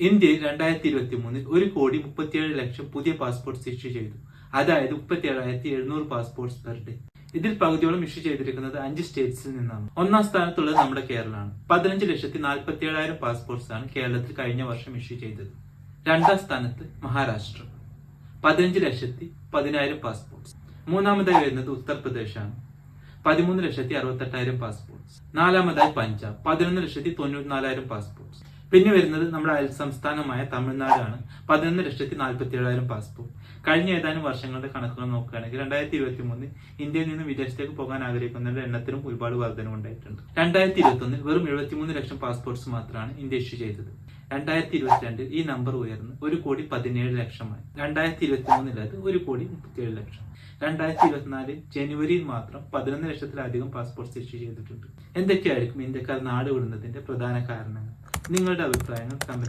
ഇന്ത്യയിൽ 2023 1,37,00,000 പുതിയ passports issue ചെയ്തു. അതായത് 37,700 പാസ്പോർട്ട്സ് പെർ ഡേ. ഇതിൽ പകുതിയോളം ഇഷ്യൂ ചെയ്തിരിക്കുന്നത് 5 സ്റ്റേറ്റ്സിൽ നിന്നാണ്. ഒന്നാം സ്ഥാനത്തുള്ളത് നമ്മുടെ കേരളമാണ്. 15,47,000 പാസ്പോർട്ട്സ് ആണ് കേരളത്തിൽ കഴിഞ്ഞ വർഷം ഇഷ്യൂ ചെയ്തത്. രണ്ടാം സ്ഥാനത്ത് മഹാരാഷ്ട്ര 15,10,000 പാസ്പോർട്ട്സ്. മൂന്നാമതായി വരുന്നത് ഉത്തർപ്രദേശാണ് 13,68,000 പാസ്പോർട്ട്സ്. നാലാമതായി പഞ്ചാബ് 11,94,000 പാസ്പോർട്ട്സ്. പിന്നെ വരുന്നത് നമ്മുടെ അയൽ സംസ്ഥാനമായ തമിഴ്നാടാണ് 11,47,000 പാസ്പോർട്ട്. കഴിഞ്ഞ ഏതാനും വർഷങ്ങളുടെ കണക്കുകൾ നോക്കുകയാണെങ്കിൽ 2023 ഇന്ത്യയിൽ നിന്ന് വിദേശത്തേക്ക് പോകാൻ ആഗ്രഹിക്കുന്നവരുടെ എണ്ണത്തിലും ഒരുപാട് വർധനവുണ്ടായിട്ടുണ്ട്. 2021 വെറും 73 ലക്ഷം പാസ്പോർട്ട്സ് മാത്രമാണ് ഇന്ത്യ ഇഷ്യൂ ചെയ്തത്. 2022 ഈ നമ്പർ ഉയർന്ന് 1,17,00,000 2023 അത് 1,37,00,000. 2024 ജനുവരിയിൽ മാത്രം 11 ലക്ഷത്തിലധികം പാസ്പോർട്ട്സ് ഇഷ്യൂ ചെയ്തിട്ടുണ്ട്. എന്തൊക്കെയായിരിക്കും ഇന്ത്യക്കാർ നാട് വിടുന്നതിന്റെ പ്രധാന കാരണങ്ങൾ? നിങ്ങളുടെ അഭിപ്രായങ്ങൾ കമന്റ്